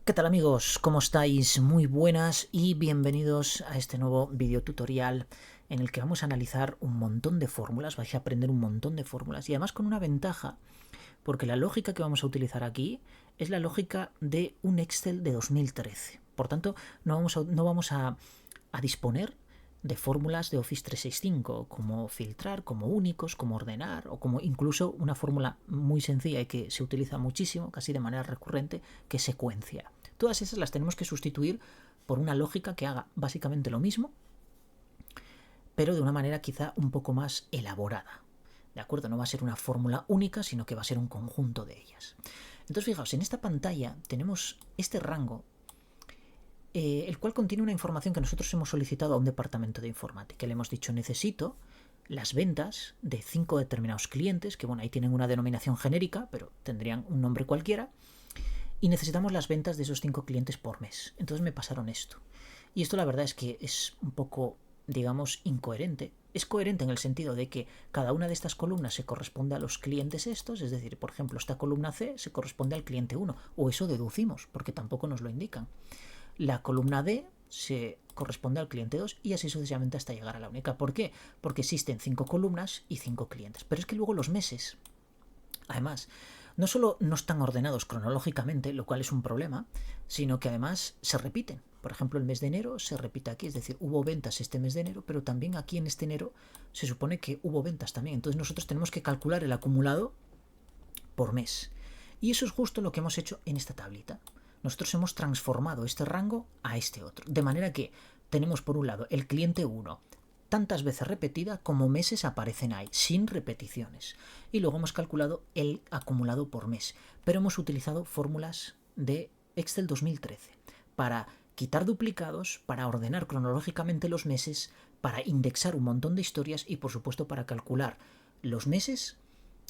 ¿Qué tal amigos? ¿Cómo estáis? Muy buenas y bienvenidos a este nuevo video tutorial en el que vamos a analizar un montón de fórmulas, vais a aprender un montón de fórmulas y además con una ventaja, porque la lógica que vamos a utilizar aquí es la lógica de un Excel de 2013. Por tanto, no vamos a disponer de fórmulas de Office 365, como filtrar, como únicos, como ordenar, o como incluso una fórmula muy sencilla y que se utiliza muchísimo, casi de manera recurrente, que es secuencia. Todas esas las tenemos que sustituir por una lógica que haga básicamente lo mismo, pero de una manera quizá un poco más elaborada. ¿De acuerdo? No va a ser una fórmula única, sino que va a ser un conjunto de ellas. Entonces, fijaos, en esta pantalla tenemos este rango, el cual contiene una información que nosotros hemos solicitado a un departamento de informática. Le hemos dicho, necesito las ventas de 5 determinados clientes, que bueno, ahí tienen una denominación genérica, pero tendrían un nombre cualquiera, y necesitamos las ventas de esos 5 clientes por mes. Entonces me pasaron esto. Y esto la verdad es que es un poco, digamos, incoherente. Es coherente en el sentido de que cada una de estas columnas se corresponde a los clientes estos, es decir, por ejemplo, esta columna C se corresponde al cliente 1, o eso deducimos, porque tampoco nos lo indican. La columna D se corresponde al cliente 2 y así sucesivamente hasta llegar a la única. ¿Por qué? Porque existen 5 columnas y 5 clientes. Pero es que luego los meses, además, no solo no están ordenados cronológicamente, lo cual es un problema, sino que además se repiten. Por ejemplo, el mes de enero se repite aquí, es decir, hubo ventas este mes de enero, pero también aquí en este enero se supone que hubo ventas también. Entonces nosotros tenemos que calcular el acumulado por mes. Y eso es justo lo que hemos hecho en esta tablita. Nosotros hemos transformado este rango a este otro. De manera que tenemos por un lado el cliente 1, tantas veces repetida como meses aparecen ahí, sin repeticiones. Y luego hemos calculado el acumulado por mes. Pero hemos utilizado fórmulas de Excel 2013 para quitar duplicados, para ordenar cronológicamente los meses, para indexar un montón de historias y por supuesto para calcular los meses,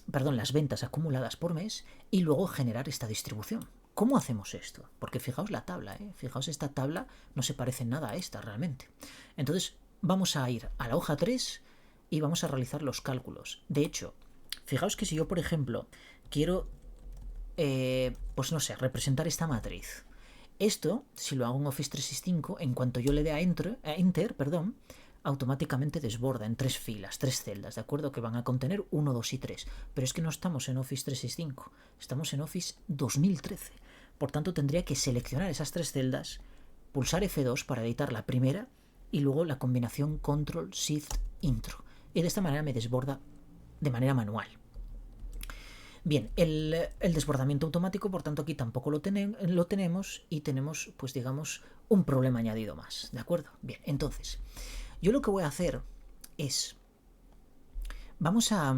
las ventas acumuladas por mes y luego generar esta distribución. ¿Cómo hacemos esto? Porque fijaos la tabla, fijaos esta tabla, no se parece nada a esta realmente. Entonces vamos a ir a la hoja 3 y vamos a realizar los cálculos. De hecho, fijaos que si yo, por ejemplo, quiero, pues no sé, representar esta matriz. Esto, si lo hago en Office 365, en cuanto yo le dé a Enter, automáticamente desborda en 3 filas, 3 celdas, ¿de acuerdo? Que van a contener 1, 2 y 3. Pero es que no estamos en Office 365, estamos en Office 2013. Por tanto, tendría que seleccionar esas 3 celdas, pulsar F2 para editar la primera y luego la combinación Control Shift Intro. Y de esta manera me desborda de manera manual. Bien, el desbordamiento automático, por tanto, aquí tampoco lo tenemos y tenemos, pues digamos, un problema añadido más, ¿de acuerdo? Bien, entonces, yo lo que voy a hacer es, vamos a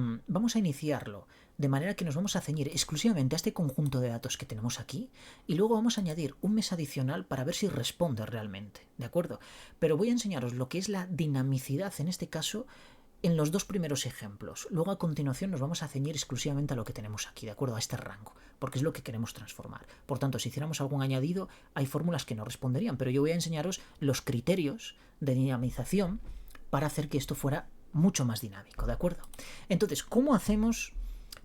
iniciarlo de manera que nos vamos a ceñir exclusivamente a este conjunto de datos que tenemos aquí y luego vamos a añadir un mes adicional para ver si responde realmente, ¿de acuerdo? Pero voy a enseñaros lo que es la dinamicidad en este caso en los dos primeros ejemplos. Luego a continuación nos vamos a ceñir exclusivamente a lo que tenemos aquí, ¿de acuerdo? A este rango, porque es lo que queremos transformar. Por tanto, si hiciéramos algún añadido, hay fórmulas que no responderían, pero yo voy a enseñaros los criterios de dinamización para hacer que esto fuera mucho más dinámico, ¿de acuerdo? Entonces, ¿cómo hacemos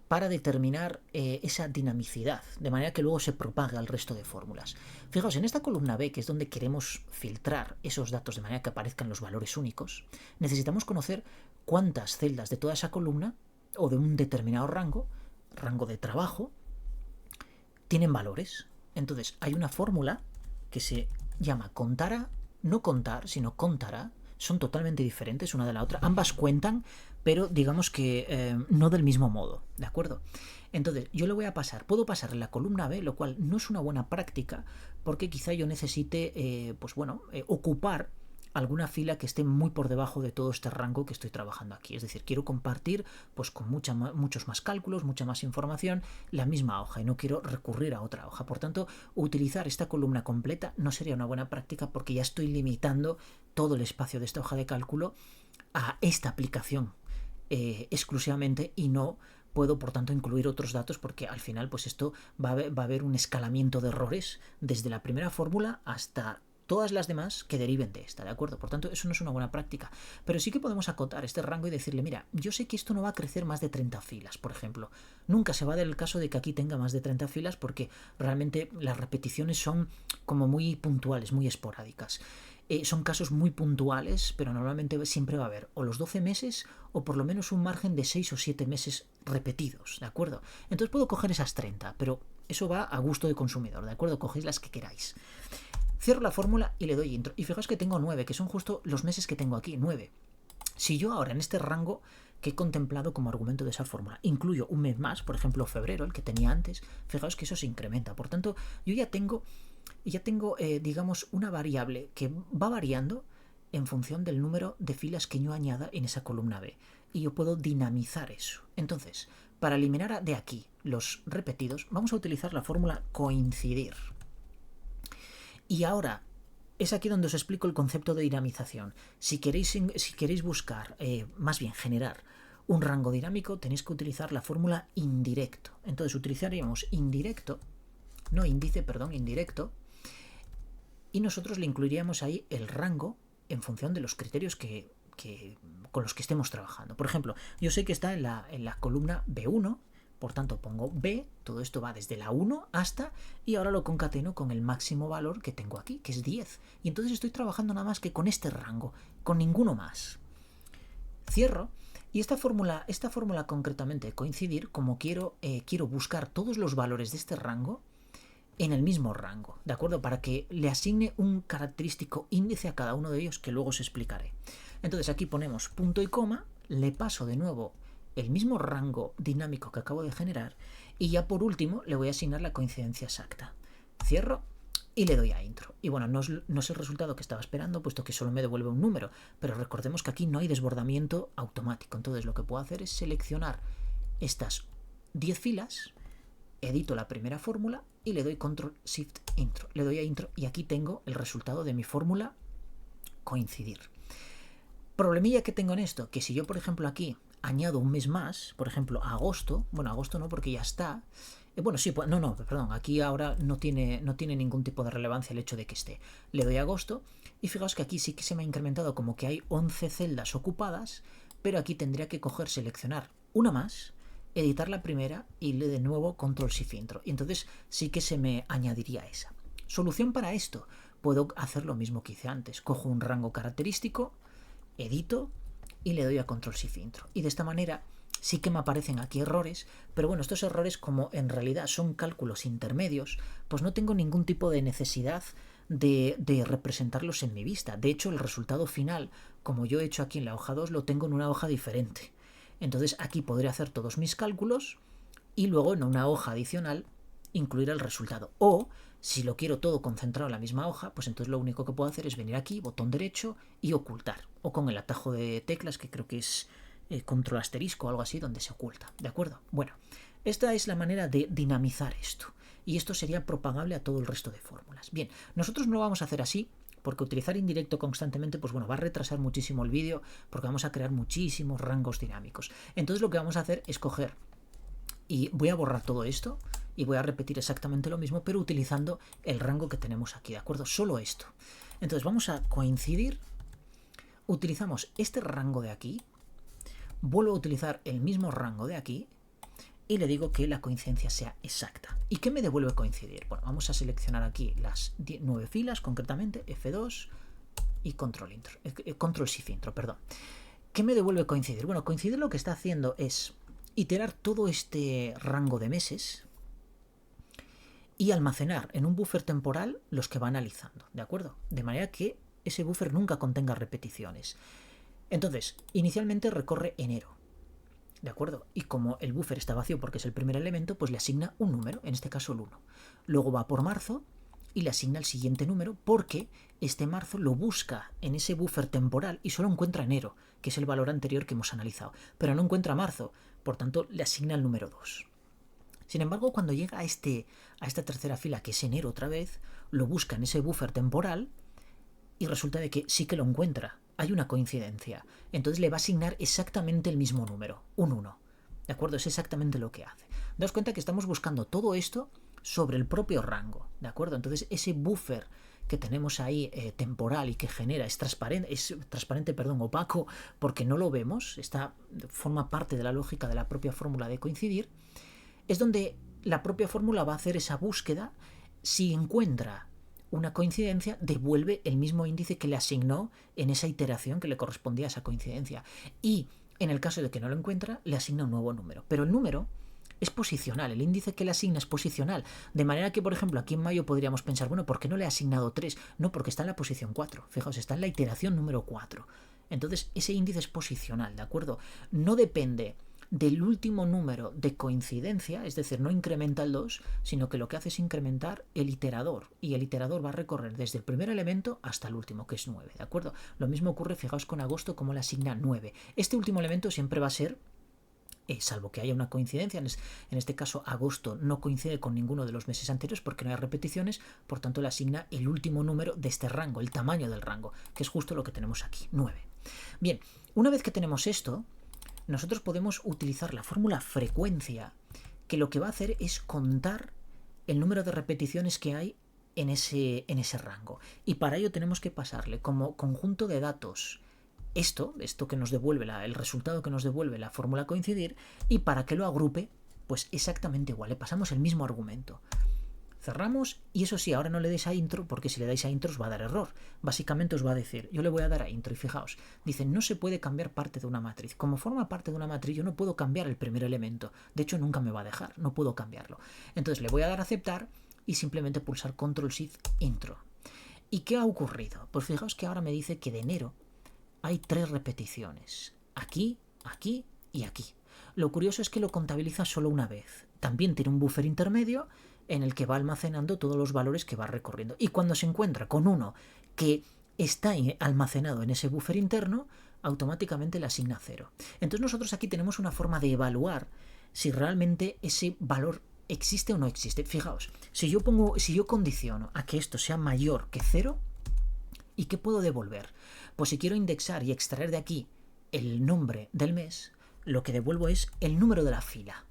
para determinar esa dinamicidad, de manera que luego se propague al resto de fórmulas? Fijaos, en esta columna B, que es donde queremos filtrar esos datos de manera que aparezcan los valores únicos, necesitamos conocer cuántas celdas de toda esa columna o de un determinado rango de trabajo, tienen valores. Entonces hay una fórmula que se llama contará, no contar, sino contará. Son totalmente diferentes una de la otra. Ambas cuentan, pero digamos que no del mismo modo, ¿de acuerdo? Entonces yo le voy a pasar, puedo pasarle la columna B, lo cual no es una buena práctica, porque quizá yo necesite, ocupar alguna fila que esté muy por debajo de todo este rango que estoy trabajando aquí. Es decir, quiero compartir pues con muchos más cálculos, mucha más información, la misma hoja y no quiero recurrir a otra hoja. Por tanto, utilizar esta columna completa no sería una buena práctica porque ya estoy limitando todo el espacio de esta hoja de cálculo a esta aplicación exclusivamente y no puedo por tanto incluir otros datos porque al final pues esto va a haber un escalamiento de errores desde la primera fórmula hasta todas las demás que deriven de esta, ¿de acuerdo? Por tanto, eso no es una buena práctica. Pero sí que podemos acotar este rango y decirle, mira, yo sé que esto no va a crecer más de 30 filas, por ejemplo. Nunca se va a dar el caso de que aquí tenga más de 30 filas porque realmente las repeticiones son como muy puntuales, muy esporádicas. Son casos muy puntuales, pero normalmente siempre va a haber o los 12 meses o por lo menos un margen de 6 o 7 meses repetidos, ¿de acuerdo? Entonces puedo coger esas 30, pero eso va a gusto de consumidor, ¿de acuerdo? Cogéis las que queráis. Cierro la fórmula y le doy intro. Y fijaos que tengo 9, que son justo los meses que tengo aquí, 9. Si yo ahora en este rango que he contemplado como argumento de esa fórmula incluyo un mes más, por ejemplo febrero, el que tenía antes, fijaos que eso se incrementa. Por tanto, yo ya tengo digamos, una variable que va variando en función del número de filas que yo añada en esa columna B. Y yo puedo dinamizar eso. Entonces, para eliminar de aquí los repetidos, vamos a utilizar la fórmula coincidir. Y ahora, es aquí donde os explico el concepto de dinamización. Si queréis buscar, más bien generar un rango dinámico, tenéis que utilizar la fórmula indirecto. Entonces utilizaríamos indirecto, no índice, perdón, indirecto, y nosotros le incluiríamos ahí el rango en función de los criterios con los que estemos trabajando. Por ejemplo, yo sé que está en la columna B1, por tanto pongo B, todo esto va desde la 1 hasta, y ahora lo concateno con el máximo valor que tengo aquí, que es 10. Y entonces estoy trabajando nada más que con este rango, con ninguno más. Cierro. Y esta fórmula concretamente, coincidir, como quiero buscar todos los valores de este rango en el mismo rango, ¿de acuerdo? Para que le asigne un característico índice a cada uno de ellos que luego os explicaré. Entonces aquí ponemos punto y coma, le paso de nuevo el mismo rango dinámico que acabo de generar y ya por último le voy a asignar la coincidencia exacta. Cierro y le doy a intro. Y bueno, no es el resultado que estaba esperando, puesto que solo me devuelve un número, pero recordemos que aquí no hay desbordamiento automático. Entonces lo que puedo hacer es seleccionar estas 10 filas, edito la primera fórmula y le doy control shift intro. Le doy a intro y aquí tengo el resultado de mi fórmula coincidir. Problemilla que tengo en esto, que si yo por ejemplo aquí añado un mes más, por ejemplo agosto, bueno, agosto no porque ya está, bueno, sí, pues, no, perdón, aquí ahora no tiene ningún tipo de relevancia el hecho de que esté. Le doy a agosto y fijaos que aquí sí que se me ha incrementado como que hay 11 celdas ocupadas, pero aquí tendría que seleccionar una más, editar la primera y de nuevo control shift intro. Y entonces sí que se me añadiría esa. Solución para esto, puedo hacer lo mismo que hice antes. Cojo un rango característico, edito y le doy a control shift intro. Y de esta manera sí que me aparecen aquí errores, pero bueno, estos errores como en realidad son cálculos intermedios, pues no tengo ningún tipo de necesidad de representarlos en mi vista. De hecho, el resultado final, como yo he hecho aquí en la hoja 2, lo tengo en una hoja diferente. Entonces aquí podré hacer todos mis cálculos y luego en una hoja adicional incluir el resultado. O si lo quiero todo concentrado en la misma hoja, pues entonces lo único que puedo hacer es venir aquí, botón derecho y ocultar. O con el atajo de teclas que creo que es control asterisco o algo así donde se oculta. ¿De acuerdo? Bueno, esta es la manera de dinamizar esto. Y esto sería propagable a todo el resto de fórmulas. Bien, nosotros no lo vamos a hacer así, porque utilizar indirecto constantemente, pues bueno, va a retrasar muchísimo el vídeo, porque vamos a crear muchísimos rangos dinámicos. Entonces lo que vamos a hacer es coger, y voy a borrar todo esto, y voy a repetir exactamente lo mismo, pero utilizando el rango que tenemos aquí, ¿de acuerdo? Solo esto. Entonces vamos a coincidir, utilizamos este rango de aquí, vuelvo a utilizar el mismo rango de aquí, y le digo que la coincidencia sea exacta. ¿Y qué me devuelve coincidir? Bueno, vamos a seleccionar aquí las 9 filas, concretamente F2 y control shift intro, perdón. ¿Qué me devuelve coincidir? Bueno, coincidir lo que está haciendo es iterar todo este rango de meses y almacenar en un buffer temporal los que va analizando, ¿de acuerdo? De manera que ese buffer nunca contenga repeticiones. Entonces, inicialmente recorre enero, ¿de acuerdo? Y como el buffer está vacío porque es el primer elemento, pues le asigna un número, en este caso el 1. Luego va por marzo y le asigna el siguiente número porque este marzo lo busca en ese buffer temporal y solo encuentra enero, que es el valor anterior que hemos analizado, pero no encuentra marzo, por tanto le asigna el número 2. Sin embargo, cuando llega a esta tercera fila, que es enero otra vez, lo busca en ese buffer temporal y resulta de que sí que lo encuentra. Hay una coincidencia. Entonces le va a asignar exactamente el mismo número, un 1. ¿De acuerdo? Es exactamente lo que hace. Daos cuenta que estamos buscando todo esto sobre el propio rango. ¿De acuerdo? Entonces ese buffer que tenemos ahí temporal y que genera, es transparente, opaco, porque no lo vemos, forma parte de la lógica de la propia fórmula de coincidir, es donde la propia fórmula va a hacer esa búsqueda. Si encuentra una coincidencia, devuelve el mismo índice que le asignó en esa iteración que le correspondía a esa coincidencia. Y en el caso de que no lo encuentra, le asigna un nuevo número. Pero el número es posicional, el índice que le asigna es posicional. De manera que, por ejemplo, aquí en mayo podríamos pensar, bueno, ¿por qué no le ha asignado 3? No, porque está en la posición 4. Fijaos, está en la iteración número 4. Entonces, ese índice es posicional, ¿de acuerdo? No depende del último número de coincidencia, es decir, no incrementa el 2, sino que lo que hace es incrementar el iterador, y el iterador va a recorrer desde el primer elemento hasta el último, que es 9, ¿de acuerdo? Lo mismo ocurre, fijaos, con agosto, como le asigna 9. Este último elemento siempre va a ser, salvo que haya una coincidencia, en este caso agosto no coincide con ninguno de los meses anteriores porque no hay repeticiones, por tanto le asigna el último número de este rango, el tamaño del rango, que es justo lo que tenemos aquí, 9. Bien, una vez que tenemos esto, nosotros podemos utilizar la fórmula frecuencia, que lo que va a hacer es contar el número de repeticiones que hay en ese rango. Y para ello tenemos que pasarle como conjunto de datos esto que nos devuelve el resultado que nos devuelve la fórmula coincidir, y para que lo agrupe, pues exactamente igual, le pasamos el mismo argumento. Cerramos, y eso sí, ahora no le deis a intro, porque si le dais a intro os va a dar error. Básicamente os va a decir, yo le voy a dar a intro, y fijaos, dice, no se puede cambiar parte de una matriz. Como forma parte de una matriz, yo no puedo cambiar el primer elemento. De hecho, nunca me va a dejar, no puedo cambiarlo. Entonces le voy a dar a aceptar, y simplemente pulsar Control-Shift intro. ¿Y qué ha ocurrido? Pues fijaos que ahora me dice que de enero hay 3 repeticiones. Aquí, aquí y aquí. Lo curioso es que lo contabiliza solo una vez. También tiene un buffer intermedio en el que va almacenando todos los valores que va recorriendo. Y cuando se encuentra con uno que está almacenado en ese buffer interno, automáticamente le asigna 0. Entonces nosotros aquí tenemos una forma de evaluar si realmente ese valor existe o no existe. Fijaos, si yo condiciono a que esto sea mayor que 0, ¿y qué puedo devolver? Pues si quiero indexar y extraer de aquí el nombre del mes, lo que devuelvo es el número de la fila.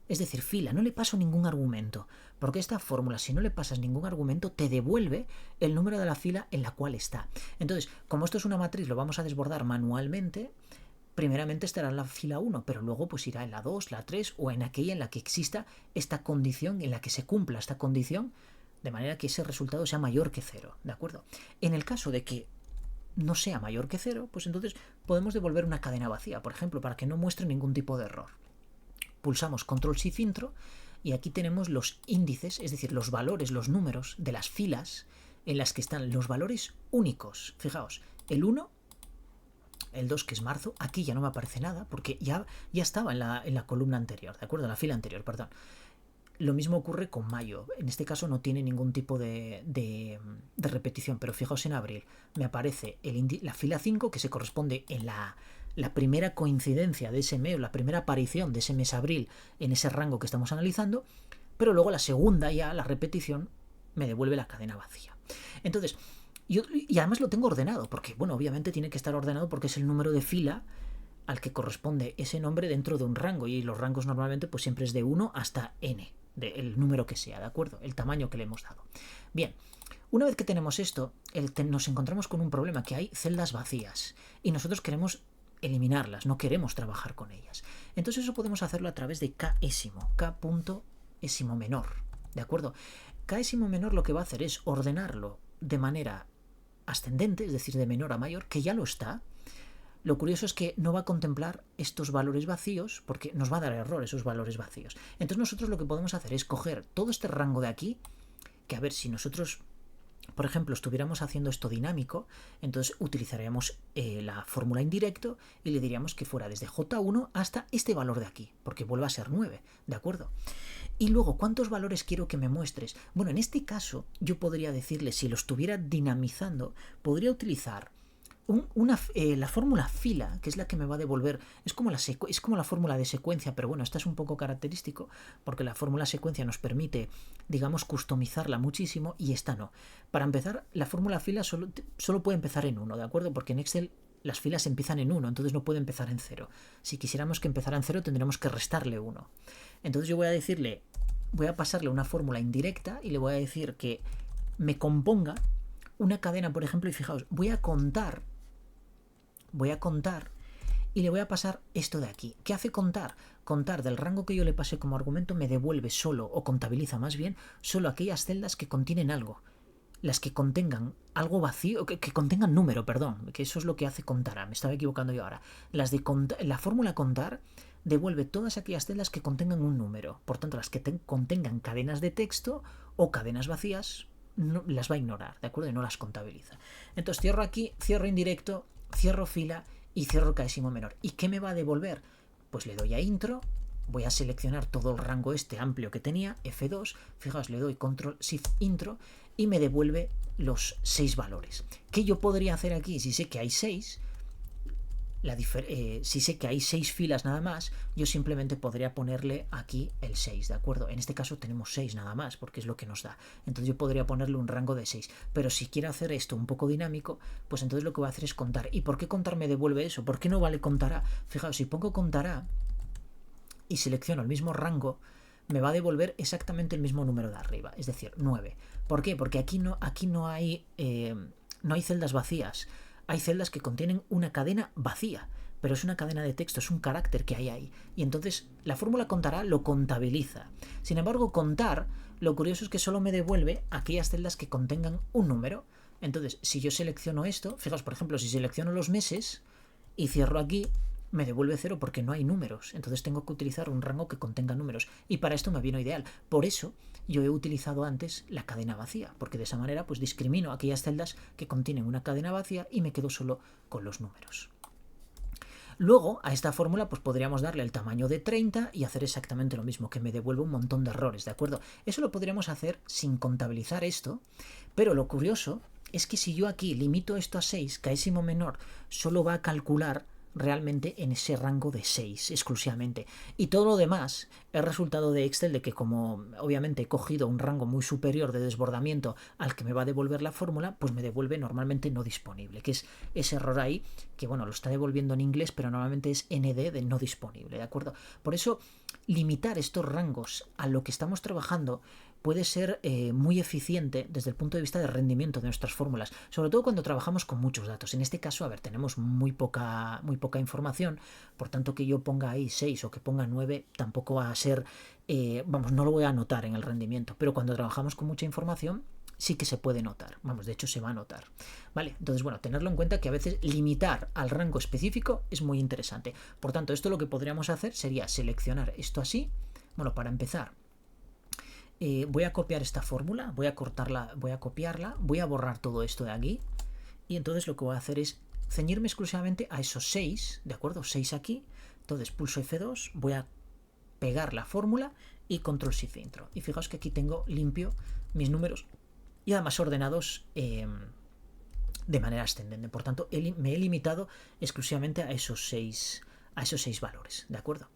Es decir, fila, no le paso ningún argumento, porque esta fórmula, si no le pasas ningún argumento, te devuelve el número de la fila en la cual está. Entonces, como esto es una matriz, lo vamos a desbordar manualmente. Primeramente estará en la fila 1, pero luego pues irá en la 2, la 3 o en aquella en la que exista esta condición, en la que se cumpla esta condición, de manera que ese resultado sea mayor que 0, ¿de acuerdo? En el caso de que no sea mayor que 0, pues entonces podemos devolver una cadena vacía, por ejemplo, para que no muestre ningún tipo de error. Pulsamos Control-Shift intro y aquí tenemos los índices, es decir, los valores, los números de las filas en las que están los valores únicos. Fijaos, el 1, el 2, que es marzo, aquí ya no me aparece nada porque ya estaba en la columna anterior, ¿de acuerdo? En la fila anterior, perdón. Lo mismo ocurre con mayo. En este caso no tiene ningún tipo de repetición, pero fijaos, en abril me aparece la fila 5, que se corresponde en la primera coincidencia de ese mes, la primera aparición de ese mes abril en ese rango que estamos analizando, pero luego la segunda, ya la repetición, me devuelve la cadena vacía. Entonces, y además lo tengo ordenado, porque bueno, obviamente tiene que estar ordenado porque es el número de fila al que corresponde ese nombre dentro de un rango, y los rangos normalmente pues siempre es de 1 hasta n, del número que sea, ¿de acuerdo? El tamaño que le hemos dado. Bien, una vez que tenemos esto, nos encontramos con un problema, que hay celdas vacías y nosotros queremos eliminarlas, no queremos trabajar con ellas. Entonces eso podemos hacerlo a través de késimo, k.ésimo menor, ¿de acuerdo? Késimo menor lo que va a hacer es ordenarlo de manera ascendente, es decir, de menor a mayor, que ya lo está. Lo curioso es que no va a contemplar estos valores vacíos porque nos va a dar error esos valores vacíos. Entonces nosotros lo que podemos hacer es coger todo este rango de aquí, que a ver, si nosotros, por ejemplo, estuviéramos haciendo esto dinámico, entonces utilizaríamos la fórmula indirecto y le diríamos que fuera desde J1 hasta este valor de aquí, porque vuelve a ser 9, ¿de acuerdo? Y luego, ¿cuántos valores quiero que me muestres? Bueno, en este caso yo podría decirle, si lo estuviera dinamizando, podría utilizar la fórmula fila, que es la que me va a devolver, es como la fórmula de secuencia, pero bueno, esta es un poco característico porque la fórmula secuencia nos permite, digamos, customizarla muchísimo, y esta no. Para empezar, la fórmula fila solo puede empezar en 1, ¿de acuerdo? Porque en Excel las filas empiezan en 1, entonces no puede empezar en 0. Si quisiéramos que empezara en 0, tendríamos que restarle 1. Entonces yo voy a pasarle una fórmula indirecta y le voy a decir que me componga una cadena, por ejemplo, y fijaos, voy a contar y le voy a pasar esto de aquí. ¿Qué hace contar? Contar del rango que yo le pasé como argumento me devuelve solo, o contabiliza más bien, solo aquellas celdas que contienen algo. Las que contengan algo vacío, que contengan número, perdón, que eso es lo que hace contar. Me estaba equivocando yo ahora. La fórmula contar devuelve todas aquellas celdas que contengan un número. Por tanto, las que contengan cadenas de texto o cadenas vacías, no, las va a ignorar, ¿de acuerdo? Y no las contabiliza. Entonces cierro aquí, cierro indirecto, cierro fila y cierro caésimo menor. ¿Y qué me va a devolver? Pues le doy a intro, voy a seleccionar todo el rango este amplio que tenía, F2, fijaos, le doy control shift intro y me devuelve los 6 valores. ¿Qué yo podría hacer aquí? Si sé que hay 6, si sé que hay 6 filas nada más, yo simplemente podría ponerle aquí el 6, ¿de acuerdo? En este caso tenemos 6 nada más, porque es lo que nos da. Entonces yo podría ponerle un rango de 6. Pero si quiero hacer esto un poco dinámico, pues entonces lo que voy a hacer es contar. ¿Y por qué contar me devuelve eso? ¿Por qué no vale contará? Fijaos, si pongo contará y selecciono el mismo rango, me va a devolver exactamente el mismo número de arriba, es decir, 9. ¿Por qué? Porque aquí no hay celdas vacías. Hay celdas que contienen una cadena vacía, pero es una cadena de texto, es un carácter que hay ahí. Y entonces la fórmula contará lo contabiliza. Sin embargo, contar, lo curioso es que solo me devuelve aquellas celdas que contengan un número. Entonces, si yo selecciono esto, fijaos, por ejemplo, si selecciono los meses y cierro aquí, me devuelve 0 porque no hay números. Entonces tengo que utilizar un rango que contenga números. Y para esto me vino ideal. Por eso yo he utilizado antes la cadena vacía, porque de esa manera pues discrimino aquellas celdas que contienen una cadena vacía y me quedo solo con los números. Luego a esta fórmula pues podríamos darle el tamaño de 30 y hacer exactamente lo mismo, que me devuelve un montón de errores, ¿de acuerdo? Eso lo podríamos hacer sin contabilizar esto, pero lo curioso es que si yo aquí limito esto a 6, caésimo menor solo va a calcular realmente en ese rango de 6 exclusivamente. Y todo lo demás es resultado de Excel de que como obviamente he cogido un rango muy superior de desbordamiento al que me va a devolver la fórmula, pues me devuelve normalmente no disponible, que es ese error ahí, que bueno, lo está devolviendo en inglés, pero normalmente es ND de no disponible, ¿de acuerdo? Por eso limitar estos rangos a lo que estamos trabajando puede ser muy eficiente desde el punto de vista de rendimiento de nuestras fórmulas, sobre todo cuando trabajamos con muchos datos. En este caso, a ver, tenemos muy poca información, por tanto que yo ponga ahí 6 o que ponga 9 tampoco va a ser, no lo voy a notar en el rendimiento, pero cuando trabajamos con mucha información sí que se puede notar, de hecho se va a notar, ¿vale? Entonces, bueno, tenerlo en cuenta que a veces limitar al rango específico es muy interesante. Por tanto, esto lo que podríamos hacer sería seleccionar esto así, para empezar, voy a copiar esta fórmula, voy a copiarla, voy a borrar todo esto de aquí y entonces lo que voy a hacer es ceñirme exclusivamente a esos 6, ¿de acuerdo? 6 aquí, entonces pulso F2, voy a pegar la fórmula y control shift intro. Y fijaos que aquí tengo limpio mis números y además ordenados de manera ascendente. Por tanto, me he limitado exclusivamente a esos 6 valores, ¿de acuerdo?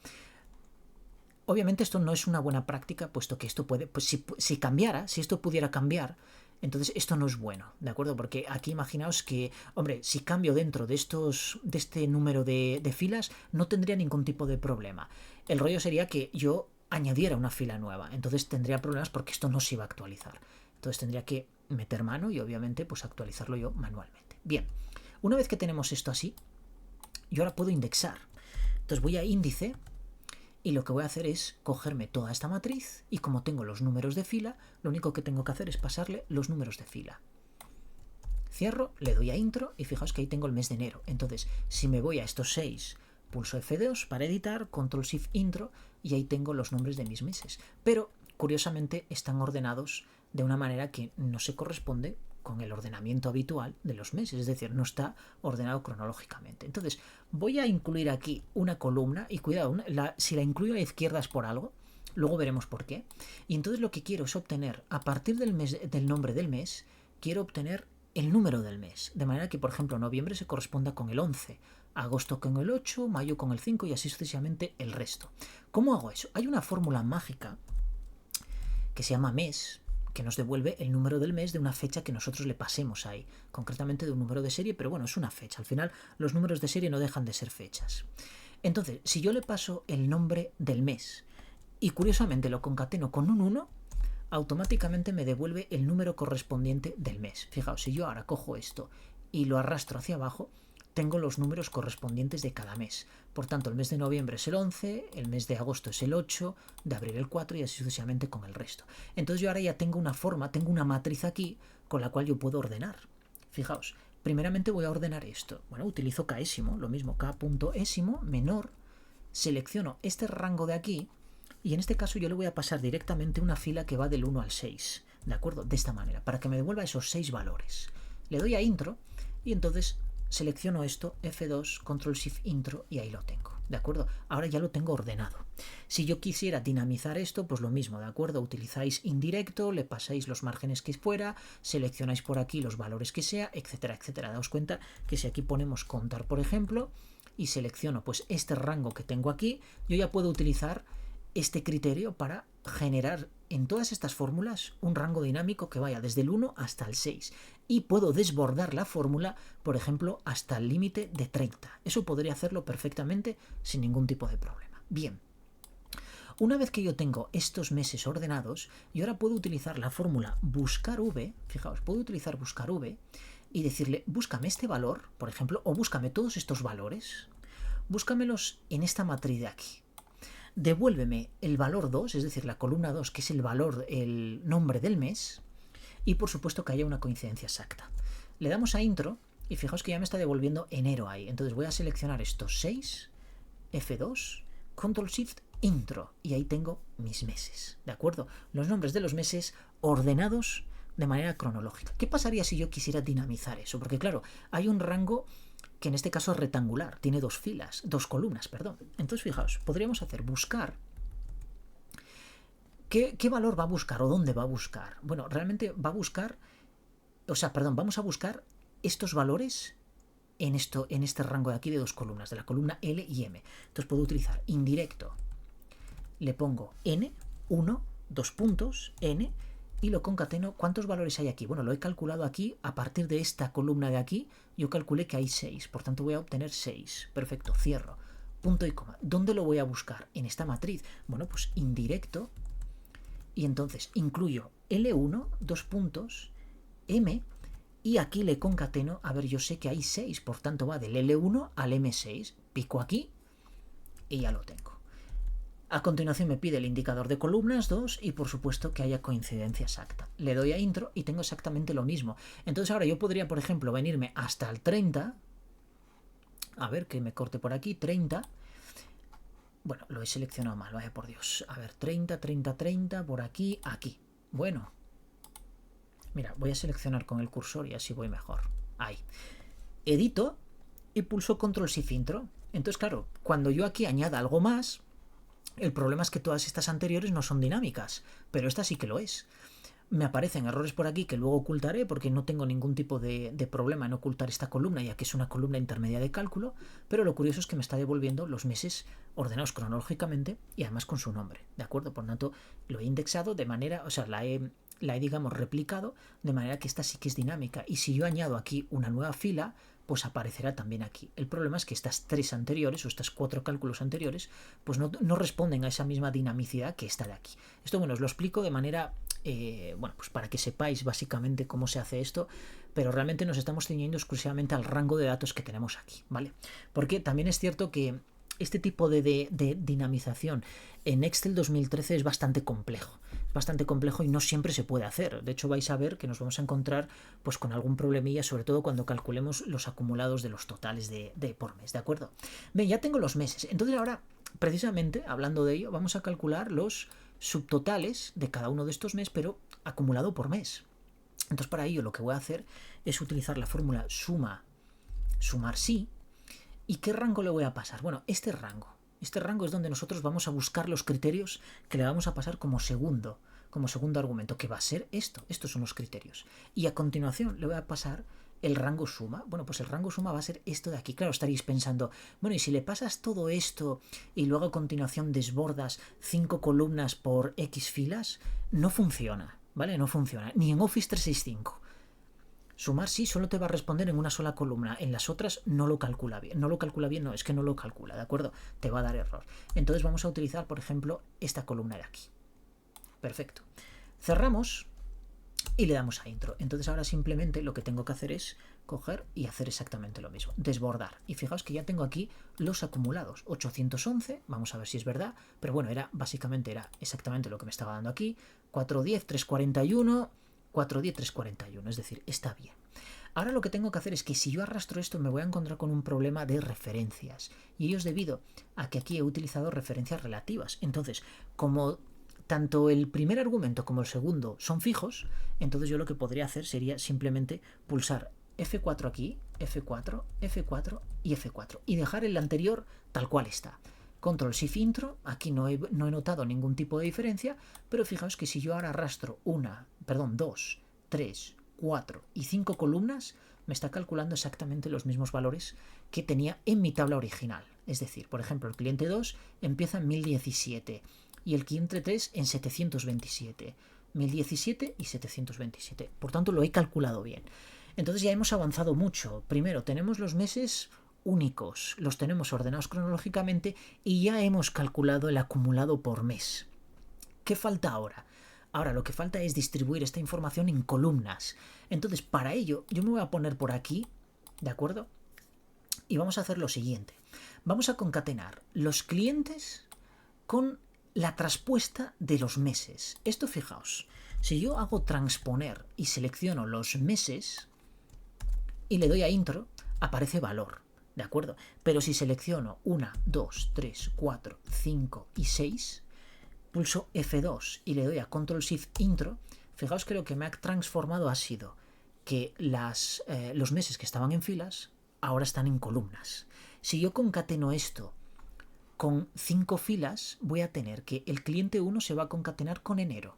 Obviamente esto no es una buena práctica, puesto que esto puede, pues si cambiara, si esto pudiera cambiar, entonces esto no es bueno, ¿de acuerdo? Porque aquí imaginaos que, hombre, si cambio dentro de este número de filas, no tendría ningún tipo de problema. El rollo sería que yo añadiera una fila nueva, entonces tendría problemas porque esto no se iba a actualizar. Entonces tendría que meter mano y obviamente pues actualizarlo yo manualmente. Bien, una vez que tenemos esto así, yo ahora puedo indexar. Entonces voy a índice. Y lo que voy a hacer es cogerme toda esta matriz y como tengo los números de fila, lo único que tengo que hacer es pasarle los números de fila. Cierro, le doy a intro y fijaos que ahí tengo el mes de enero. Entonces, si me voy a estos 6, pulso F2 para editar, control shift intro y ahí tengo los nombres de mis meses. Pero, curiosamente, están ordenados de una manera que no se corresponde con el ordenamiento habitual de los meses, es decir, no está ordenado cronológicamente. Entonces, voy a incluir aquí una columna y cuidado, si la incluyo a la izquierda es por algo, luego veremos por qué. Y entonces lo que quiero es obtener, a partir del nombre del mes, quiero obtener el número del mes, de manera que, por ejemplo, noviembre se corresponda con el 11, agosto con el 8, mayo con el 5 y así sucesivamente el resto. ¿Cómo hago eso? Hay una fórmula mágica que se llama mes, que nos devuelve el número del mes de una fecha que nosotros le pasemos ahí, concretamente de un número de serie, pero bueno, es una fecha. Al final, los números de serie no dejan de ser fechas. Entonces, si yo le paso el nombre del mes y curiosamente lo concateno con un 1, automáticamente me devuelve el número correspondiente del mes. Fijaos, si yo ahora cojo esto y lo arrastro hacia abajo, tengo los números correspondientes de cada mes. Por tanto, el mes de noviembre es el 11, el mes de agosto es el 8, de abril el 4 y así sucesivamente con el resto. Entonces yo ahora ya tengo una forma, tengo una matriz aquí con la cual yo puedo ordenar. Fijaos, primeramente voy a ordenar esto. Bueno, utilizo késimo, lo mismo, k.ésimo menor, selecciono este rango de aquí y en este caso yo le voy a pasar directamente una fila que va del 1 al 6, ¿de acuerdo? De esta manera, para que me devuelva esos 6 valores. Le doy a intro y entonces selecciono esto, F2, Control Shift Intro y ahí lo tengo, ¿de acuerdo? Ahora ya lo tengo ordenado. Si yo quisiera dinamizar esto, pues lo mismo, ¿de acuerdo? Utilizáis indirecto, le pasáis los márgenes que fuera, seleccionáis por aquí los valores que sea, etcétera, etcétera. Daos cuenta que si aquí ponemos contar, por ejemplo, y selecciono pues este rango que tengo aquí, yo ya puedo utilizar este criterio para generar en todas estas fórmulas un rango dinámico que vaya desde el 1 hasta el 6 y puedo desbordar la fórmula, por ejemplo, hasta el límite de 30. Eso podría hacerlo perfectamente sin ningún tipo de problema. Bien, una vez que yo tengo estos meses ordenados, yo ahora puedo utilizar la fórmula buscar v, fijaos, puedo utilizar buscar v y decirle búscame este valor, por ejemplo, o búscame todos estos valores, búscamelos en esta matriz de aquí. Devuélveme el valor 2, es decir, la columna 2, que es el valor, el nombre del mes, y por supuesto que haya una coincidencia exacta. Le damos a intro y fijaos que ya me está devolviendo enero ahí. Entonces voy a seleccionar estos 6, F2, Control Shift Intro, y ahí tengo mis meses, ¿de acuerdo? Los nombres de los meses ordenados de manera cronológica. ¿Qué pasaría si yo quisiera dinamizar eso? Porque claro, hay un rango que en este caso es rectangular, tiene dos columnas, perdón. Entonces, fijaos, podríamos hacer buscar. ¿Qué valor va a buscar o dónde va a buscar? Bueno, realmente va a buscar, vamos a buscar estos valores en este rango de aquí de dos columnas, de la columna L y M. Entonces puedo utilizar indirecto, le pongo N, 1, 2 puntos, N, y lo concateno. ¿Cuántos valores hay aquí? Bueno, lo he calculado aquí a partir de esta columna de aquí. Yo calculé que hay 6, por tanto voy a obtener 6. Perfecto, cierro. Punto y coma. ¿Dónde lo voy a buscar? En esta matriz. Bueno, pues indirecto. Y entonces incluyo L1, 2 puntos, M, y aquí le concateno. A ver, yo sé que hay 6, por tanto va del L1 al M6. Pico aquí y ya lo tengo. A continuación me pide el indicador de columnas 2 y por supuesto que haya coincidencia exacta. Le doy a intro y tengo exactamente lo mismo. Entonces ahora yo podría, por ejemplo, venirme hasta el 30. A ver, que me corte por aquí, 30. Bueno, lo he seleccionado mal, vaya por Dios. A ver, 30, 30, 30, por aquí, aquí. Bueno. Mira, voy a seleccionar con el cursor y así voy mejor. Ahí. Edito y pulso Control Shift Intro. Entonces, claro, cuando yo aquí añada algo más, el problema es que todas estas anteriores no son dinámicas, pero esta sí que lo es. Me aparecen errores por aquí que luego ocultaré porque no tengo ningún tipo de problema en ocultar esta columna, ya que es una columna intermedia de cálculo, pero lo curioso es que me está devolviendo los meses ordenados cronológicamente y además con su nombre, ¿de acuerdo? Por lo tanto, lo he indexado de manera, la he digamos replicado de manera que esta sí que es dinámica, y si yo añado aquí una nueva fila, pues aparecerá también aquí. El problema es que estas 3 anteriores o estas 4 cálculos anteriores pues no responden a esa misma dinamicidad que esta de aquí. Esto, bueno, os lo explico de manera bueno, pues para que sepáis básicamente cómo se hace esto, pero realmente nos estamos ciñendo exclusivamente al rango de datos que tenemos aquí, ¿vale? Porque también es cierto que este tipo de dinamización en Excel 2013 es bastante complejo. Es bastante complejo y no siempre se puede hacer. De hecho, vais a ver que nos vamos a encontrar pues con algún problemilla, sobre todo cuando calculemos los acumulados de los totales de por mes, ¿de acuerdo? Bien, ya tengo los meses. Entonces ahora, precisamente, hablando de ello, vamos a calcular los subtotales de cada uno de estos meses, pero acumulado por mes. Entonces, para ello lo que voy a hacer es utilizar la fórmula sumar sí. ¿Y qué rango le voy a pasar? Bueno, este rango es donde nosotros vamos a buscar los criterios que le vamos a pasar como segundo argumento, que va a ser esto. Estos son los criterios. Y a continuación le voy a pasar el rango suma. Bueno, pues el rango suma va a ser esto de aquí. Claro, estaréis pensando, bueno, y si le pasas todo esto y luego a continuación desbordas 5 columnas por X filas, no funciona, ¿vale? No funciona. Ni en Office 365. Sumar sí solo te va a responder en una sola columna, en las otras no lo calcula bien. No, es que no lo calcula, ¿de acuerdo? Te va a dar error. Entonces vamos a utilizar, por ejemplo, esta columna de aquí. Perfecto. Cerramos y le damos a intro. Entonces ahora simplemente lo que tengo que hacer es coger y hacer exactamente lo mismo, desbordar. Y fijaos que ya tengo aquí los acumulados, 811, vamos a ver si es verdad, pero bueno, básicamente era exactamente lo que me estaba dando aquí, 410, 341, 410, 341, es decir, está bien. Ahora lo que tengo que hacer es que si yo arrastro esto me voy a encontrar con un problema de referencias, y ello es debido a que aquí he utilizado referencias relativas. Entonces, como tanto el primer argumento como el segundo son fijos, entonces yo lo que podría hacer sería simplemente pulsar F4 aquí, F4, F4 y F4 y dejar el anterior tal cual está. Control Shift Intro, aquí no he notado ningún tipo de diferencia, pero fijaos que si yo ahora arrastro 2, 3, 4 y 5 columnas, me está calculando exactamente los mismos valores que tenía en mi tabla original. Es decir, por ejemplo, el cliente 2 empieza en 1017 y el cliente 3 en 727. 1017 y 727. Por tanto, lo he calculado bien. Entonces ya hemos avanzado mucho. Primero, tenemos los meses únicos, los tenemos ordenados cronológicamente y ya hemos calculado el acumulado por mes. ¿Qué falta ahora? Ahora lo que falta es distribuir esta información en columnas. Entonces, para ello, yo me voy a poner por aquí, ¿de acuerdo? Y vamos a hacer lo siguiente. Vamos a concatenar los clientes con la traspuesta de los meses. Esto, fijaos, si yo hago transponer y selecciono los meses y le doy a intro, aparece valor, ¿de acuerdo? Pero si selecciono 1, 2, 3, 4, 5 y 6, pulso F2 y le doy a Control Shift Intro, fijaos que lo que me ha transformado ha sido que los meses que estaban en filas ahora están en columnas. Si yo concateno esto con 5 filas, voy a tener que el cliente 1 se va a concatenar con enero,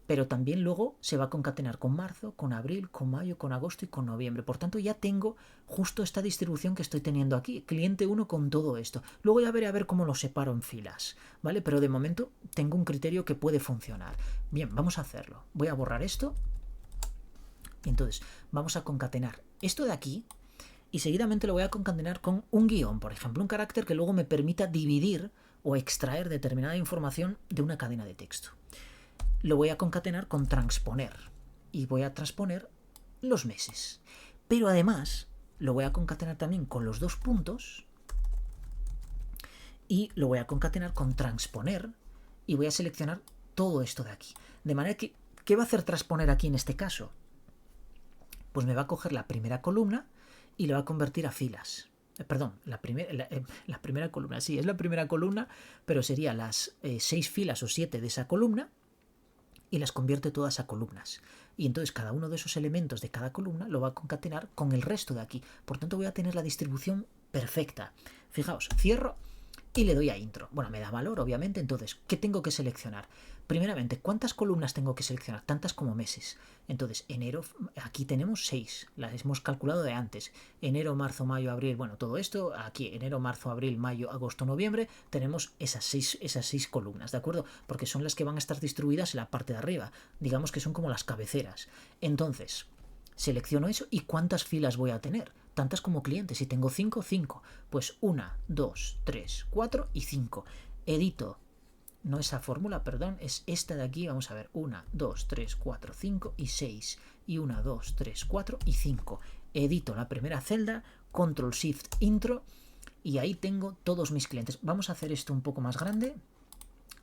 pero también luego se va a concatenar con marzo, con abril, con mayo, con agosto y con noviembre. Por tanto, ya tengo justo esta distribución que estoy teniendo aquí, cliente 1 con todo esto. Luego ya veré a ver cómo lo separo en filas, ¿vale? Pero de momento tengo un criterio que puede funcionar. Bien, vamos a hacerlo. Voy a borrar esto y entonces vamos a concatenar esto de aquí y seguidamente lo voy a concatenar con un guión, por ejemplo, un carácter que luego me permita dividir o extraer determinada información de una cadena de texto. Lo voy a concatenar con transponer y voy a transponer los meses. Pero además lo voy a concatenar también con los dos puntos y lo voy a concatenar con transponer y voy a seleccionar todo esto de aquí. De manera que, ¿qué va a hacer transponer aquí en este caso? Pues me va a coger la primera columna y la va a convertir a filas. Perdón, la primera columna, sí, es la primera columna, pero sería las 6 filas o 7 de esa columna y las convierte todas a columnas. Y entonces cada uno de esos elementos de cada columna lo va a concatenar con el resto de aquí. Por tanto, voy a tener la distribución perfecta. Fijaos, cierro y le doy a intro. Bueno, me da valor, obviamente. Entonces, ¿qué tengo que seleccionar? Primeramente, ¿cuántas columnas tengo que seleccionar? Tantas como meses. Entonces, enero, aquí tenemos 6, las hemos calculado de antes. Enero, marzo, mayo, abril, bueno, todo esto, aquí enero, marzo, abril, mayo, agosto, noviembre, tenemos esas seis columnas, ¿de acuerdo? Porque son las que van a estar distribuidas en la parte de arriba. Digamos que son como las cabeceras. Entonces, selecciono eso y ¿cuántas filas voy a tener? Tantas como clientes. Si tengo 5, 5. Pues 1, 2, 3, 4 y 5. Edito. No esa fórmula, perdón, es esta de aquí. Vamos a ver. 1, 2, 3, 4, 5 y 6. Y 1, 2, 3, 4 y 5. Edito la primera celda. Control Shift Intro. Y ahí tengo todos mis clientes. Vamos a hacer esto un poco más grande.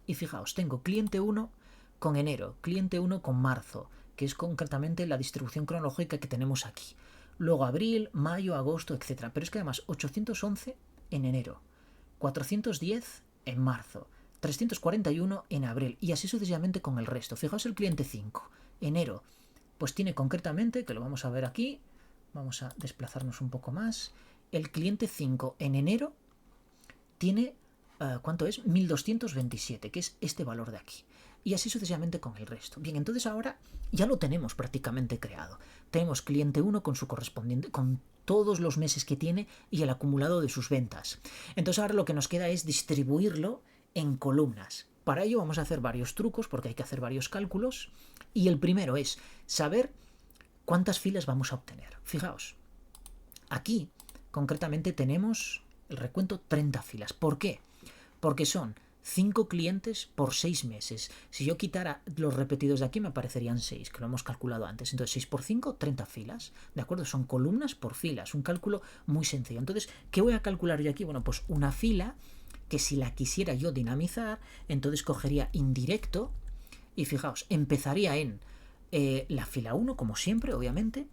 Y fijaos, tengo cliente 1 con enero. Cliente 1 con marzo, que es concretamente la distribución cronológica que tenemos aquí. Luego abril, mayo, agosto, etc. Pero es que además 811 en enero, 410 en marzo, 341 en abril y así sucesivamente con el resto. Fijaos el cliente 5, enero, pues tiene concretamente, que lo vamos a ver aquí, vamos a desplazarnos un poco más, el cliente 5 en enero tiene, ¿cuánto es? 1227, que es este valor de aquí. Y así sucesivamente con el resto. Bien, entonces ahora ya lo tenemos prácticamente creado. Tenemos cliente 1 con su correspondiente, con todos los meses que tiene y el acumulado de sus ventas. Entonces ahora lo que nos queda es distribuirlo en columnas. Para ello vamos a hacer varios trucos porque hay que hacer varios cálculos. Y el primero es saber cuántas filas vamos a obtener. Fijaos, aquí concretamente tenemos el recuento 30 filas. ¿Por qué? Porque son 5 clientes por 6 meses. Si yo quitara los repetidos de aquí me aparecerían 6, que lo hemos calculado antes. Entonces 6 por 5, 30 filas. ¿De acuerdo? Son columnas por filas. Un cálculo muy sencillo. Entonces, ¿qué voy a calcular yo aquí? Bueno, pues una fila que si la quisiera yo dinamizar, entonces cogería indirecto y fijaos, empezaría en la fila 1, como siempre, obviamente,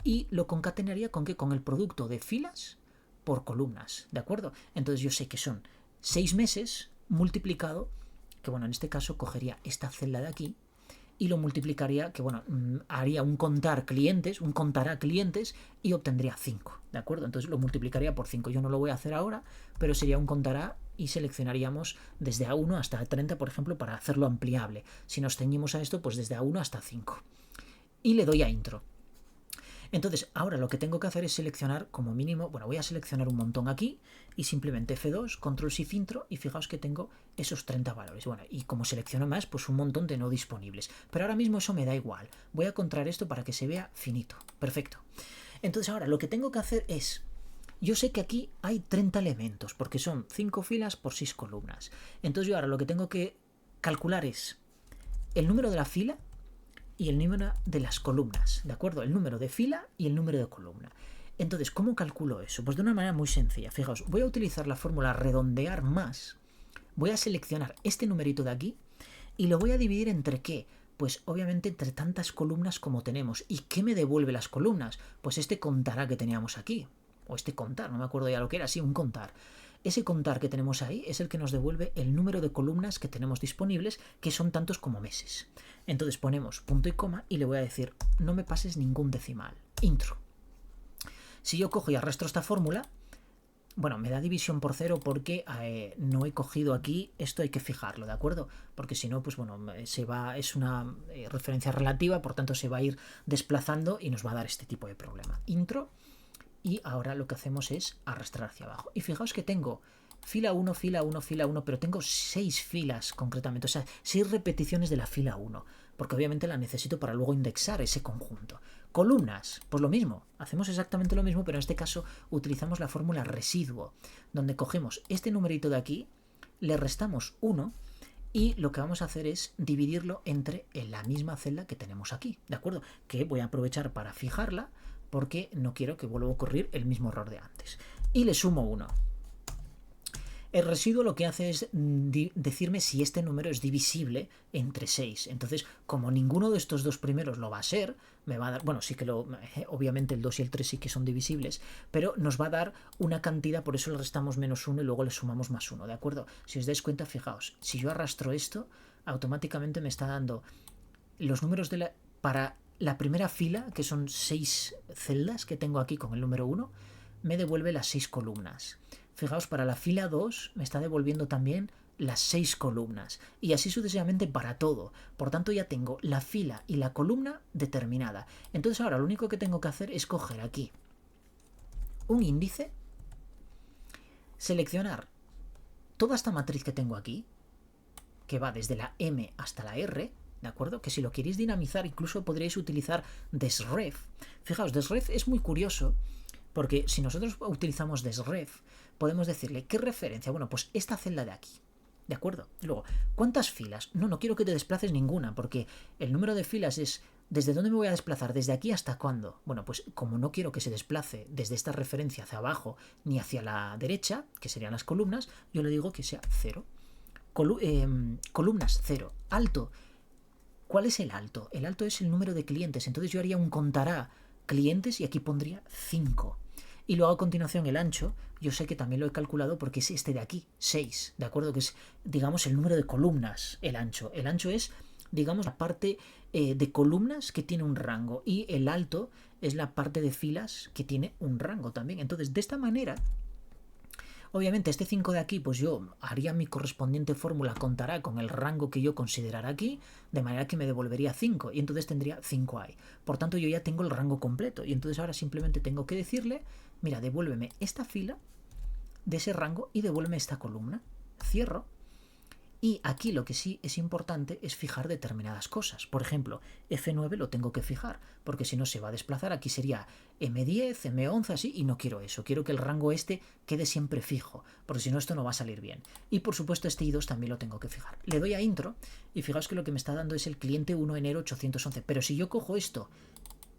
y lo concatenaría con, ¿qué? Con el producto de filas por columnas, ¿de acuerdo? Entonces yo sé que son 6 meses multiplicado, que bueno, en este caso cogería esta celda de aquí y lo multiplicaría, que bueno, haría un contará clientes y obtendría 5, ¿de acuerdo? Entonces lo multiplicaría por 5. Yo no lo voy a hacer ahora, pero sería un contará y seleccionaríamos desde A1 hasta 30, por ejemplo, para hacerlo ampliable. Si nos ceñimos a esto, pues desde A1 hasta 5. Y le doy a intro. Entonces, ahora lo que tengo que hacer es seleccionar como mínimo, bueno, voy a seleccionar un montón aquí y simplemente F2, Control Shift Intro y fijaos que tengo esos 30 valores. Bueno, y como selecciono más, pues un montón de no disponibles. Pero ahora mismo eso me da igual. Voy a contraer esto para que se vea finito. Perfecto. Entonces ahora lo que tengo que hacer es, yo sé que aquí hay 30 elementos porque son 5 filas por 6 columnas. Entonces yo ahora lo que tengo que calcular es el número de la fila y el número de las columnas, ¿de acuerdo? El número de fila y el número de columna. Entonces, ¿cómo calculo eso? Pues de una manera muy sencilla. Fijaos, voy a utilizar la fórmula redondear más. Voy a seleccionar este numerito de aquí y lo voy a dividir entre ¿qué? Pues obviamente entre tantas columnas como tenemos. ¿Y qué me devuelve las columnas? Pues este contará que teníamos aquí. O este contar, no me acuerdo ya lo que era, sí, un contar. Ese contar que tenemos ahí es el que nos devuelve el número de columnas que tenemos disponibles, que son tantos como meses. Entonces ponemos punto y coma y le voy a decir, no me pases ningún decimal. Intro. Si yo cojo y arrastro esta fórmula, bueno, me da división por 0 porque no he cogido aquí, esto hay que fijarlo, ¿de acuerdo? Porque si no, pues bueno, es una referencia relativa, por tanto se va a ir desplazando y nos va a dar este tipo de problema. Intro. Y ahora lo que hacemos es arrastrar hacia abajo. Y fijaos que tengo fila 1, fila 1, fila 1, pero tengo 6 filas concretamente, o sea, 6 repeticiones de la fila 1, porque obviamente la necesito para luego indexar ese conjunto. Columnas, pues lo mismo, hacemos exactamente lo mismo, pero en este caso utilizamos la fórmula residuo, donde cogemos este numerito de aquí, le restamos 1 y lo que vamos a hacer es dividirlo entre la misma celda que tenemos aquí, ¿de acuerdo? Que voy a aprovechar para fijarla, porque no quiero que vuelva a ocurrir el mismo error de antes. Y le sumo 1. El residuo lo que hace es decirme si este número es divisible entre 6. Entonces, como ninguno de estos dos primeros lo va a ser, me va a dar, bueno, sí que obviamente el 2 y el 3 sí que son divisibles, pero nos va a dar una cantidad, por eso le restamos menos 1 y luego le sumamos más 1, ¿de acuerdo? Si os dais cuenta, fijaos, si yo arrastro esto, automáticamente me está dando los números para la primera fila, que son 6 celdas que tengo aquí con el número 1, me devuelve las 6 columnas. Fijaos, para la fila 2 me está devolviendo también las 6 columnas. Y así sucesivamente para todo. Por tanto, ya tengo la fila y la columna determinada. Entonces ahora lo único que tengo que hacer es coger aquí un índice, seleccionar toda esta matriz que tengo aquí, que va desde la M hasta la R, ¿de acuerdo? Que si lo queréis dinamizar, incluso podríais utilizar desref. Fijaos, desref es muy curioso, porque si nosotros utilizamos desref, podemos decirle, ¿qué referencia? Bueno, pues esta celda de aquí, ¿de acuerdo? Luego, ¿cuántas filas? No quiero que te desplaces ninguna, porque el número de filas es, ¿desde dónde me voy a desplazar? ¿Desde aquí hasta cuándo? Bueno, pues como no quiero que se desplace desde esta referencia hacia abajo, ni hacia la derecha, que serían las columnas, yo le digo que sea 0. Columnas, 0. Alto. ¿Cuál es el alto? El alto es el número de clientes. Entonces yo haría un contará clientes y aquí pondría 5. Y luego a continuación el ancho, yo sé que también lo he calculado porque es este de aquí, 6, ¿de acuerdo? Que es, digamos, el número de columnas, el ancho. El ancho es, digamos, la parte de columnas que tiene un rango y el alto es la parte de filas que tiene un rango también. Entonces, de esta manera, obviamente este 5 de aquí, pues yo haría mi correspondiente fórmula, contará con el rango que yo considerara aquí, de manera que me devolvería 5, y entonces tendría 5 ahí. Por tanto, yo ya tengo el rango completo, y entonces ahora simplemente tengo que decirle, mira, devuélveme esta fila de ese rango y devuélveme esta columna. Cierro, Y aquí lo que sí es importante es fijar determinadas cosas. Por ejemplo, F9 lo tengo que fijar, porque si no se va a desplazar. Aquí sería M10, M11, así, y no quiero eso. Quiero que el rango este quede siempre fijo, porque si no esto no va a salir bien. Y por supuesto este I2 también lo tengo que fijar. Le doy a intro y fijaos que lo que me está dando es el cliente 1 enero 811. Pero si yo cojo esto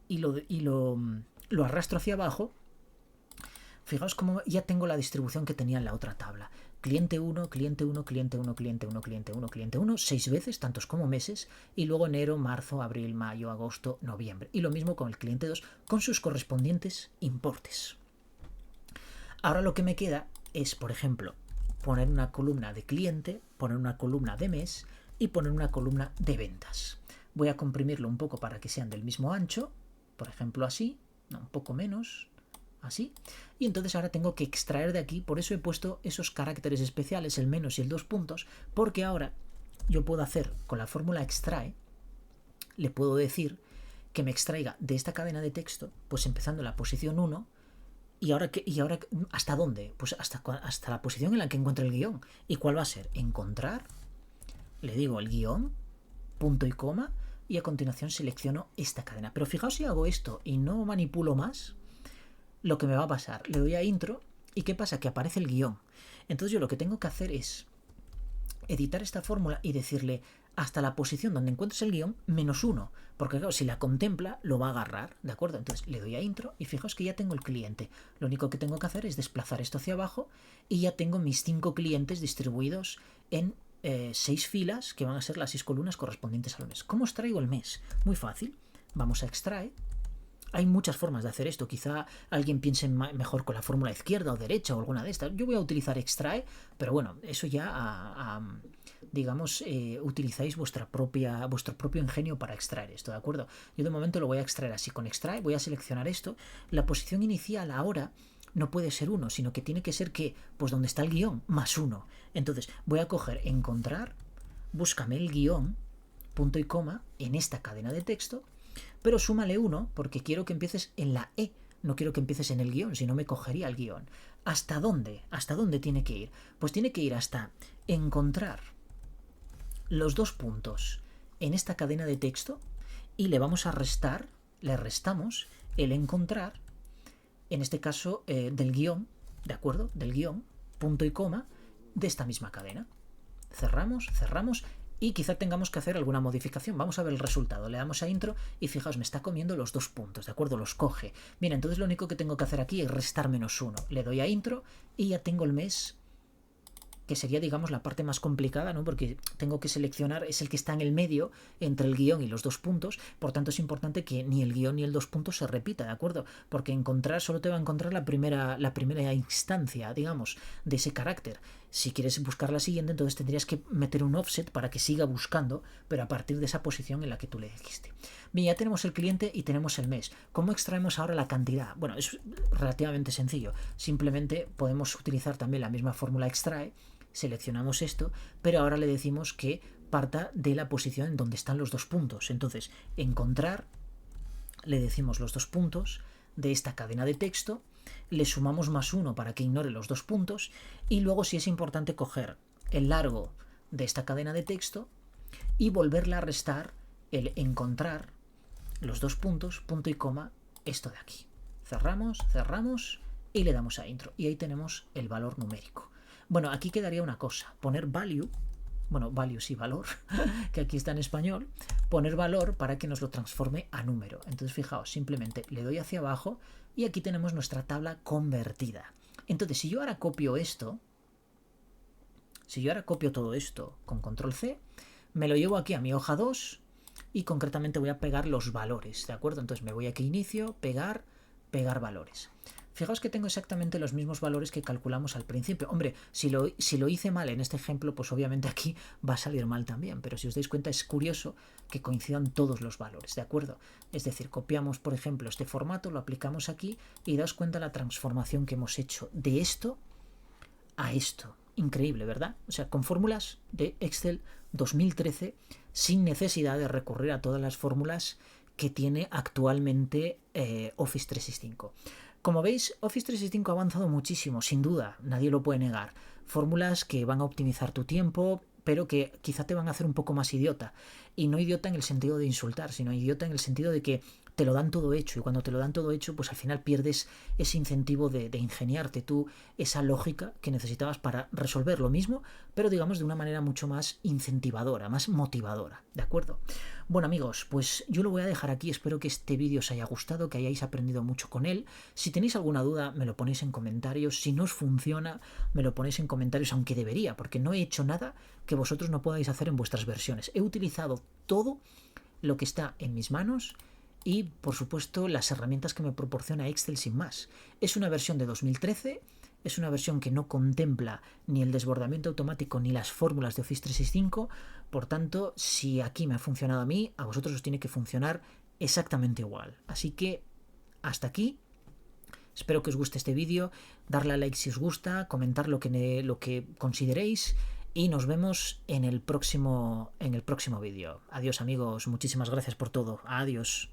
y lo arrastro hacia abajo, fijaos cómo ya tengo la distribución que tenía en la otra tabla. Cliente 1, cliente 1, cliente 1, cliente 1, cliente 1, cliente 1, 6 veces, tantos como meses, y luego enero, marzo, abril, mayo, agosto, noviembre. Y lo mismo con el cliente 2, con sus correspondientes importes. Ahora lo que me queda es, por ejemplo, poner una columna de cliente, poner una columna de mes y poner una columna de ventas. Voy a comprimirlo un poco para que sean del mismo ancho, por ejemplo así, no, un poco menos, así, y entonces ahora tengo que extraer de aquí, por eso he puesto esos caracteres especiales, el menos y el 2 puntos, porque ahora yo puedo hacer con la fórmula extrae, le puedo decir que me extraiga de esta cadena de texto, pues empezando en la posición 1, ¿y ahora hasta dónde? Pues hasta la posición en la que encuentre el guión. ¿Y cuál va a ser? Encontrar, le digo el guión, punto y coma, y a continuación selecciono esta cadena. Pero fijaos si hago esto y no manipulo más, lo que me va a pasar. Le doy a intro y ¿qué pasa? Que aparece el guión. Entonces yo lo que tengo que hacer es editar esta fórmula y decirle hasta la posición donde encuentres el guión menos 1, porque claro, si la contempla lo va a agarrar, ¿de acuerdo? Entonces le doy a intro y fijaos que ya tengo el cliente. Lo único que tengo que hacer es desplazar esto hacia abajo y ya tengo mis 5 clientes distribuidos en 6 filas, que van a ser las 6 columnas correspondientes al mes. ¿Cómo extraigo el mes? Muy fácil. Vamos a extraer. Hay muchas formas de hacer esto. Quizá alguien piense mejor con la fórmula izquierda o derecha o alguna de estas. Yo voy a utilizar extrae, pero bueno, eso ya digamos, utilizáis vuestro propio ingenio para extraer esto, ¿de acuerdo? Yo de momento lo voy a extraer así. Con extrae voy a seleccionar esto. La posición inicial ahora no puede ser 1, sino que tiene que ser que, pues donde está el guión, más 1. Entonces voy a coger encontrar, búscame el guión, punto y coma, en esta cadena de texto, pero súmale 1 porque quiero que empieces en la E, no quiero que empieces en el guión, si no me cogería el guión. ¿Hasta dónde? ¿Hasta dónde tiene que ir? Pues tiene que ir hasta encontrar los 2 puntos en esta cadena de texto y le vamos a restar, le restamos el encontrar, en este caso del guión, ¿de acuerdo? Del guión, punto y coma, de esta misma cadena. Cerramos, cerramos. Y quizá tengamos que hacer alguna modificación. Vamos a ver el resultado. Le damos a intro y fijaos, me está comiendo los 2 puntos, ¿de acuerdo? Los coge. Bien, entonces lo único que tengo que hacer aquí es restar menos 1. Le doy a intro y ya tengo el mes, que sería, digamos, la parte más complicada, ¿no? Porque tengo que seleccionar, es el que está en el medio entre el guión y los 2 puntos, por tanto es importante que ni el guión ni el 2 puntos se repita, ¿de acuerdo? Porque encontrar solo te va a encontrar la primera instancia, digamos, de ese carácter. Si quieres buscar la siguiente, entonces tendrías que meter un offset para que siga buscando, pero a partir de esa posición en la que tú le dijiste. Bien, ya tenemos el cliente y tenemos el mes. ¿Cómo extraemos ahora la cantidad? Bueno, es relativamente sencillo. Simplemente podemos utilizar también la misma fórmula extrae. Seleccionamos esto, pero ahora le decimos que parta de la posición en donde están los 2 puntos. Entonces, encontrar, le decimos los 2 puntos de esta cadena de texto, le sumamos más 1 para que ignore los 2 puntos y luego sí es importante coger el largo de esta cadena de texto y volverle a restar el encontrar los 2 puntos, punto y coma, esto de aquí. Cerramos, cerramos y le damos a intro y ahí tenemos el valor numérico. Bueno, aquí quedaría una cosa, poner value, bueno, value sí, valor, que aquí está en español, poner valor para que nos lo transforme a número. Entonces, fijaos, simplemente le doy hacia abajo y aquí tenemos nuestra tabla convertida. Entonces, si yo ahora copio esto, si yo ahora copio todo esto con control C, me lo llevo aquí a mi hoja 2 y concretamente voy a pegar los valores, ¿de acuerdo? Entonces me voy aquí a inicio, pegar, pegar valores. Fijaos que tengo exactamente los mismos valores que calculamos al principio. Hombre, si lo hice mal en este ejemplo, pues obviamente aquí va a salir mal también. Pero si os dais cuenta, es curioso que coincidan todos los valores, ¿de acuerdo? Es decir, copiamos, por ejemplo, este formato, lo aplicamos aquí y daos cuenta la transformación que hemos hecho de esto a esto. Increíble, ¿verdad? O sea, con fórmulas de Excel 2013, sin necesidad de recurrir a todas las fórmulas que tiene actualmente Office 365. Como veis, Office 365 ha avanzado muchísimo, sin duda, nadie lo puede negar. Fórmulas que van a optimizar tu tiempo, pero que quizá te van a hacer un poco más idiota. Y no idiota en el sentido de insultar, sino idiota en el sentido de que te lo dan todo hecho, y cuando te lo dan todo hecho, pues al final pierdes ese incentivo de ingeniarte tú esa lógica que necesitabas para resolver lo mismo, pero digamos de una manera mucho más incentivadora, más motivadora, ¿de acuerdo? Bueno amigos, pues yo lo voy a dejar aquí, espero que este vídeo os haya gustado, que hayáis aprendido mucho con él. Si tenéis alguna duda me lo ponéis en comentarios, si no os funciona me lo ponéis en comentarios, aunque debería, porque no he hecho nada que vosotros no podáis hacer en vuestras versiones. He utilizado todo lo que está en mis manos y por supuesto las herramientas que me proporciona Excel sin más. Es una versión de 2013, es una versión que no contempla ni el desbordamiento automático ni las fórmulas de Office 365, por tanto, si aquí me ha funcionado a mí, a vosotros os tiene que funcionar exactamente igual. Así que hasta aquí. Espero que os guste este vídeo, darle a like si os gusta, comentar lo que consideréis y nos vemos en el próximo vídeo. Adiós amigos, muchísimas gracias por todo. Adiós.